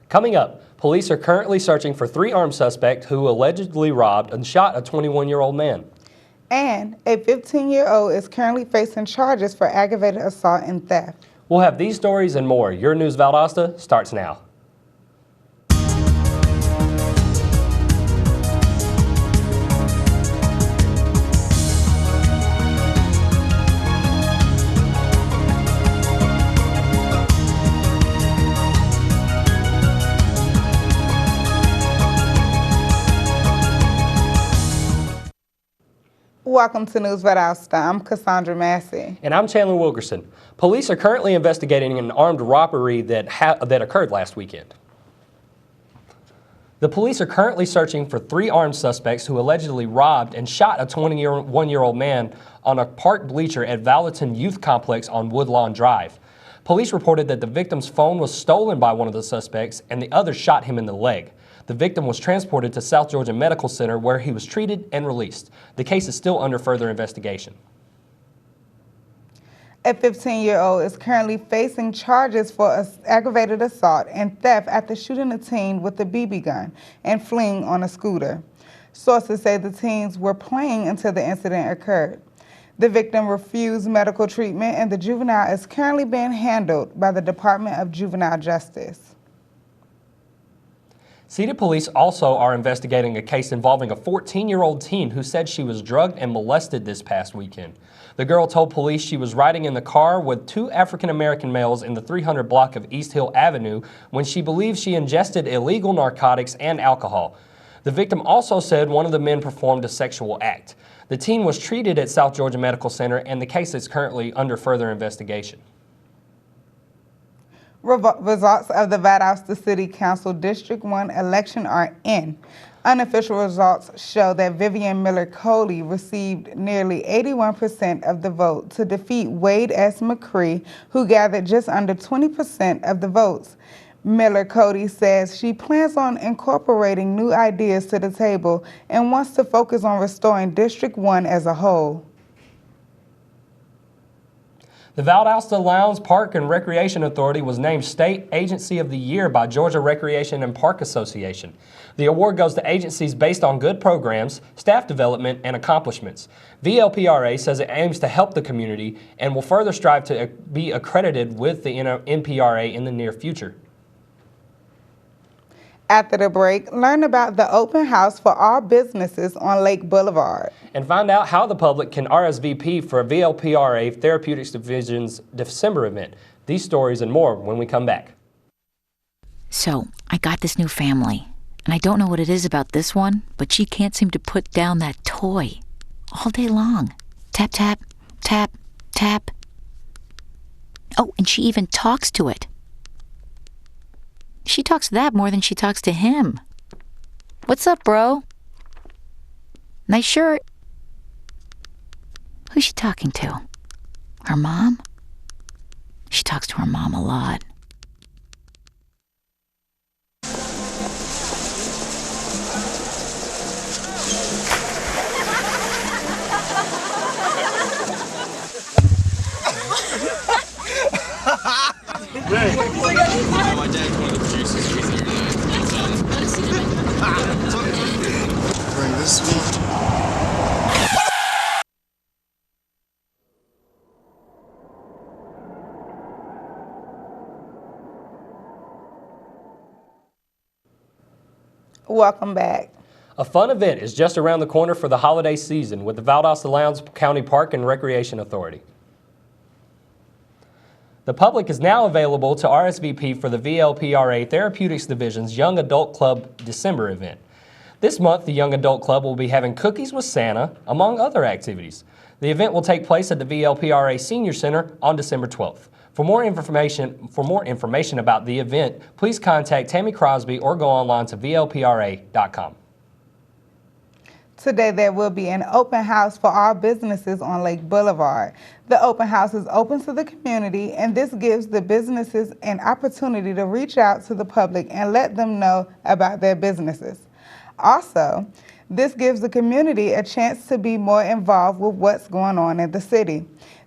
Coming up, police are currently searching for 3 armed suspects who allegedly robbed and shot a 21-year-old man. And a 15-year-old is currently facing charges for aggravated assault and theft. We'll have these stories and more. Your News Valdosta starts now. Welcome to News Valdosta. I'm Cassandra Massey. And I'm Chandler Wilkerson. Police are currently investigating an armed robbery that occurred last weekend. The police are currently searching for 3 armed suspects who allegedly robbed and shot a 21-year-old man on a park bleacher at Valdosta Youth Complex on Woodlawn Drive. Police reported that the victim's phone was stolen by one of the suspects and the other shot him in the leg. The victim was transported to South Georgia Medical Center where he was treated and released. The case is still under further investigation. A 15-year-old is currently facing charges for aggravated assault and theft after shooting a teen with a BB gun and fleeing on a scooter. Sources say the teens were playing until the incident occurred. The victim refused medical treatment and the juvenile is currently being handled by the Department of Juvenile Justice. City police also are investigating a case involving a 14-year-old teen who said she was drugged and molested this past weekend. The girl told police she was riding in the car with 2 African-American males in the 300 block of East Hill Avenue when she believed she ingested illegal narcotics and alcohol. The victim also said one of the men performed a sexual act. The teen was treated at South Georgia Medical Center and the case is currently under further investigation. Results of the Valdosta City Council District 1 election are in. Unofficial results show that Vivian Miller-Coley received nearly 81% of the vote to defeat Wade S. McCree, who gathered just under 20% of the votes. Miller-Coley says she plans on incorporating new ideas to the table and wants to focus on restoring District 1 as a whole. The Valdosta Lowndes Park and Recreation Authority was named State Agency of the Year by Georgia Recreation and Park Association. The award goes to agencies based on good programs, staff development, and accomplishments. VLPRA says it aims to help the community and will further strive to be accredited with the NPRA in the near future. After the break, learn about the open house for all businesses on Lake Boulevard. And find out how the public can RSVP for VLPRA Therapeutics Division's December event. These stories and more when we come back. So, I got this new family, and I don't know what it is about this one, but she can't seem to put down that toy all day long. Tap, tap, tap, tap. Oh, and she even talks to it. She talks to that more than she talks to him. What's up, bro? Nice shirt. Who's she talking to? Her mom? She talks to her mom a lot. My dad's one of the producers. Bring this one. Welcome back. A fun event is just around the corner for the holiday season with the Valdosta Lowndes County Park and Recreation Authority. The public is now available to RSVP for the VLPRA Therapeutics Division's Young Adult Club December event. This month, the Young Adult Club will be having cookies with Santa, among other activities. The event will take place at the VLPRA Senior Center on December 12th. For more information about the event, please contact Tammy Crosby or go online to VLPRA.com. Today there will be an open house for all businesses on Lake Boulevard. The open house is open to the community, and this gives the businesses an opportunity to reach out to the public and let them know about their businesses. Also, this gives the community a chance to be more involved with what's going on in the city.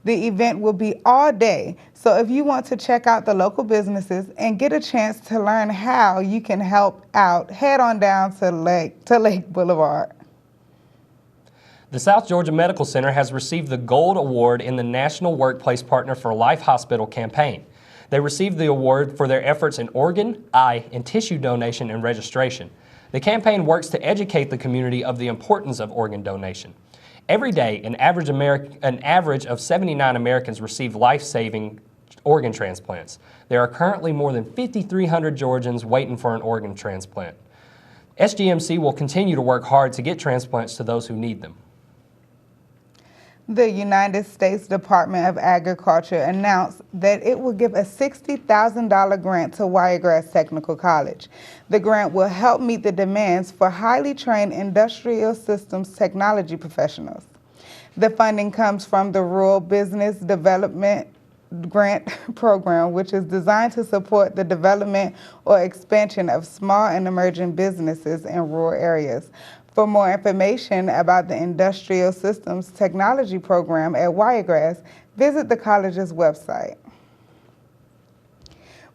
The event will be all day, so if you want to check out the local businesses and get a chance to learn how you can help out, head on down to Lake Boulevard. The South Georgia Medical Center has received the Gold Award in the National Workplace Partner for Life Hospital campaign. They received the award for their efforts in organ, eye, and tissue donation and registration. The campaign works to educate the community of the importance of organ donation. Every day, an average of 79 Americans receive life-saving organ transplants. There are currently more than 5,300 Georgians waiting for an organ transplant. SGMC will continue to work hard to get transplants to those who need them. The United States Department of Agriculture announced that it will give a $60,000 grant to Wiregrass Technical College. The grant will help meet the demands for highly trained industrial systems technology professionals. The funding comes from the Rural Business Development Grant Program, which is designed to support the development or expansion of small and emerging businesses in rural areas. For more information about the Industrial Systems Technology Program at Wiregrass, visit the college's website.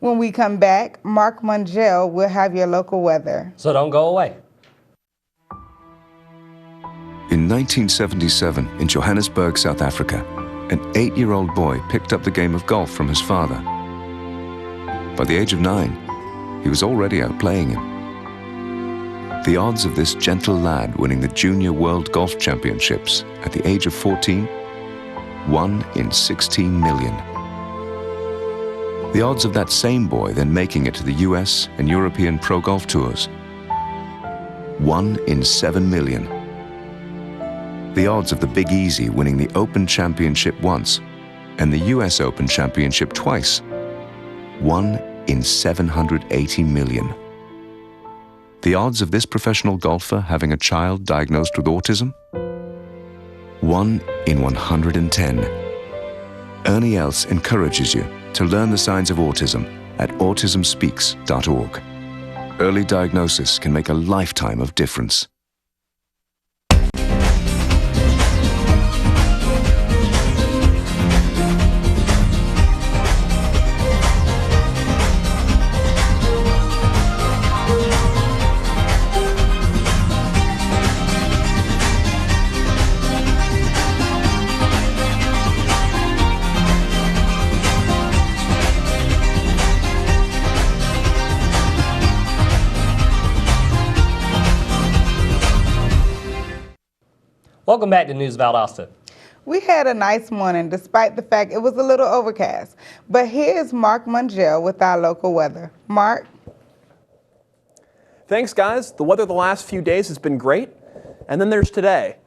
When we come back, Mark Mungell will have your local weather. So don't go away. In 1977, in Johannesburg, South Africa, an 8-year-old boy picked up the game of golf from his father. By the age of 9, he was already outplaying him. The odds of this gentle lad winning the Junior World Golf Championships at the age of 14, 1 in 16 million. The odds of that same boy then making it to the US and European Pro Golf Tours, 1 in 7 million. The odds of the Big Easy winning the Open Championship once and the US Open Championship twice, 1 in 780 million. The odds of this professional golfer having a child diagnosed with autism? 1 in 110. Ernie Els encourages you to learn the signs of autism at autismspeaks.org. Early diagnosis can make a lifetime of difference. Welcome back to News Valdosta. We had a nice morning despite the fact it was a little overcast. But here's Mark Mungell with our local weather. Mark? Thanks, guys. The weather the last few days has been great. And then there's today.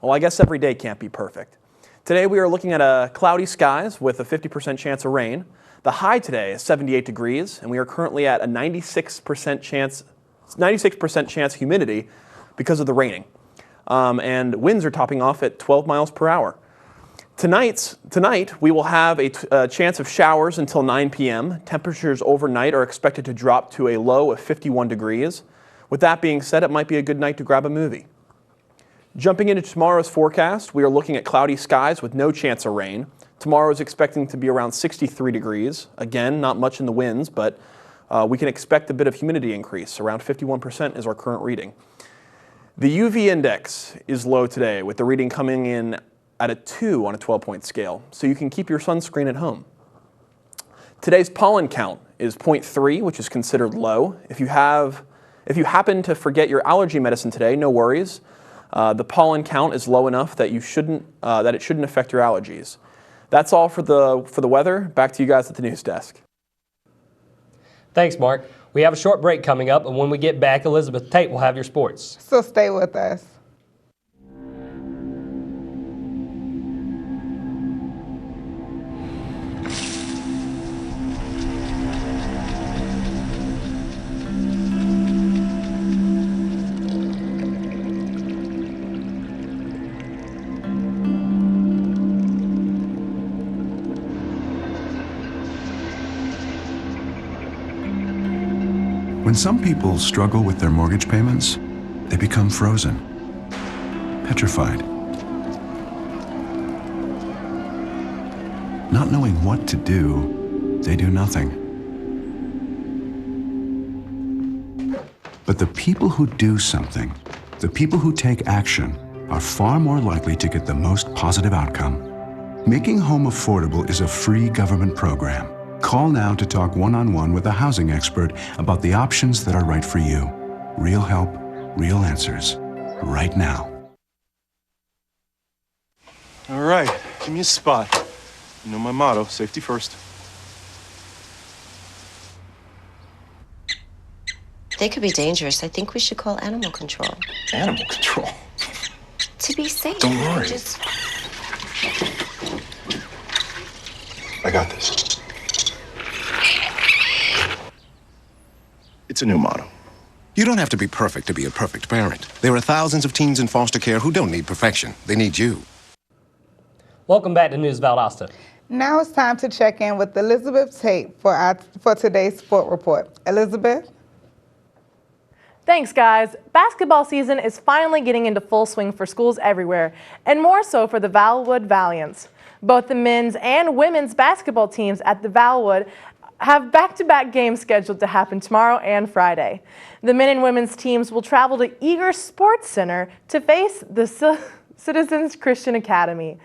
Well, I guess every day can't be perfect. Today we are looking at cloudy skies with a 50% chance of rain. The high today is 78 degrees, and we are currently at a 96% chance humidity because of the raining. And winds are topping off at 12 miles per hour. Tonight we will have a chance of showers until 9 p.m. Temperatures overnight are expected to drop to a low of 51 degrees. With that being said, it might be a good night to grab a movie. Jumping into tomorrow's forecast, we are looking at cloudy skies with no chance of rain. Tomorrow is expecting to be around 63 degrees. Again, not much in the winds, but we can expect a bit of humidity increase. Around 51% is our current reading. The UV index is low today, with the reading coming in at a 2 on a 12-point scale, so you can keep your sunscreen at home. Today's pollen count is 0.3, which is considered low. If you happen to forget your allergy medicine today, no worries. The pollen count is low enough that it shouldn't affect your allergies. That's all for the weather. Back to you guys at the news desk. Thanks, Mark. We have a short break coming up, and when we get back, Elizabeth Tate will have your sports. So stay with us. When some people struggle with their mortgage payments, they become frozen, petrified. not knowing what to do, they do nothing. But the people who do something, the people who take action, are far more likely to get the most positive outcome. Making home affordable is a free government program. Call now to talk one-on-one with a housing expert about the options that are right for you. Real help, real answers, right now. All right, give me a spot. You know my motto, safety first. They could be dangerous. I think we should call animal control. Animal control? To be safe. Don't worry. Just... I got this. It's a new motto. You don't have to be perfect to be a perfect parent. There are thousands of teens in foster care who don't need perfection. They need you. Welcome back to News Valdosta. Now it's time to check in with Elizabeth Tate for today's sport report. Elizabeth? Thanks, guys. Basketball season is finally getting into full swing for schools everywhere, and more so for the Valwood Valiants. Both the men's and women's basketball teams at the Valwood have back-to-back games scheduled to happen tomorrow and Friday. The men and women's teams will travel to Eager Sports Center to face the Citizens Christian Academy.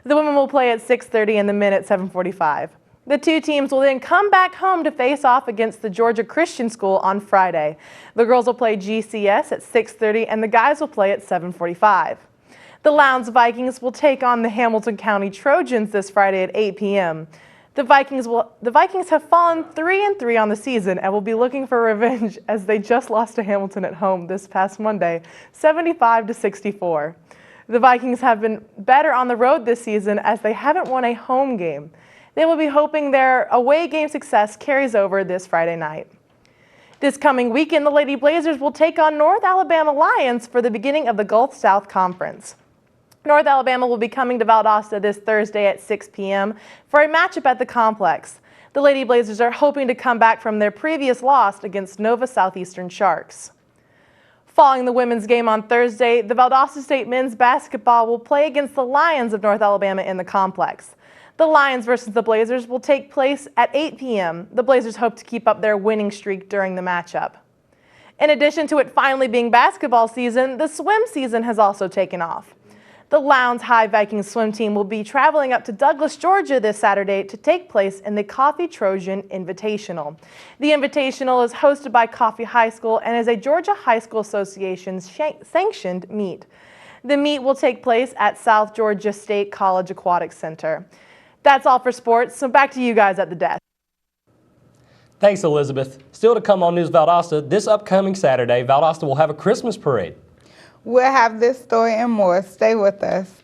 The women will play at 6:30 and the men at 7:45. The two teams will then come back home to face off against the Georgia Christian School on Friday. The girls will play GCS at 6:30 and the guys will play at 7:45. The Lowndes Vikings will take on the Hamilton County Trojans this Friday at 8 p.m. The Vikings have fallen 3-3 on the season and will be looking for revenge as they just lost to Hamilton at home this past Monday, 75-64. The Vikings have been better on the road this season as they haven't won a home game. They will be hoping their away game success carries over this Friday night. This coming weekend, the Lady Blazers will take on North Alabama Lions for the beginning of the Gulf South Conference. North Alabama will be coming to Valdosta this Thursday at 6 p.m. for a matchup at the complex. The Lady Blazers are hoping to come back from their previous loss against Nova Southeastern Sharks. Following the women's game on Thursday, the Valdosta State men's basketball will play against the Lions of North Alabama in the complex. The Lions versus the Blazers will take place at 8 p.m. The Blazers hope to keep up their winning streak during the matchup. In addition to it finally being basketball season, the swim season has also taken off. The Lowndes High Vikings swim team will be traveling up to Douglas, Georgia this Saturday to take place in the Coffee Trojan Invitational. The Invitational is hosted by Coffee High School and is a Georgia High School Association sanctioned meet. The meet will take place at South Georgia State College Aquatic Center. That's all for sports, so back to you guys at the desk. Thanks, Elizabeth. Still to come on News Valdosta, this upcoming Saturday, Valdosta will have a Christmas parade. We'll have this story and more. Stay with us.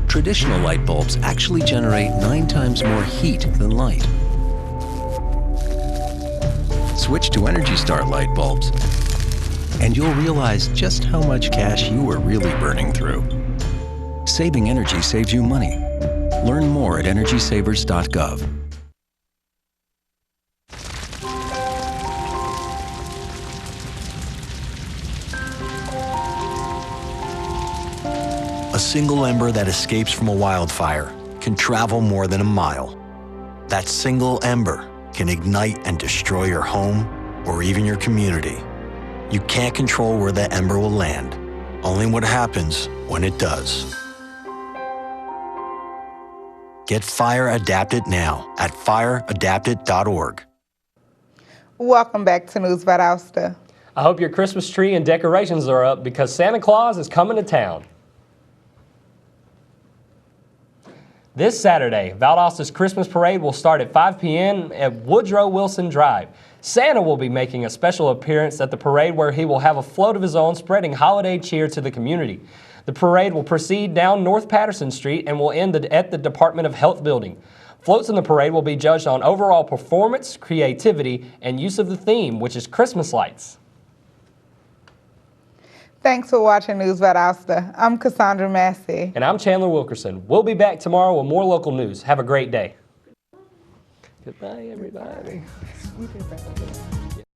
Traditional light bulbs actually generate 9 times more heat than light. Switch to Energy Star light bulbs, and you'll realize just how much cash you are really burning through. Saving energy saves you money. Learn more at energysavers.gov. A single ember that escapes from a wildfire can travel more than a mile. That single ember can ignite and destroy your home or even your community. You can't control where that ember will land, only what happens when it does. Get Fire Adapted now at fireadapted.org. Welcome back to News Valdosta. I hope your Christmas tree and decorations are up because Santa Claus is coming to town. This Saturday, Valdosta's Christmas Parade will start at 5 p.m. at Woodrow Wilson Drive. Santa will be making a special appearance at the parade where he will have a float of his own spreading holiday cheer to the community. The parade will proceed down North Patterson Street and will end at the Department of Health building. Floats in the parade will be judged on overall performance, creativity, and use of the theme, which is Christmas lights. Thanks for watching News Valdosta. I'm Cassandra Massey. And I'm Chandler Wilkerson. We'll be back tomorrow with more local news. Have a great day. Goodbye, everybody. You did better.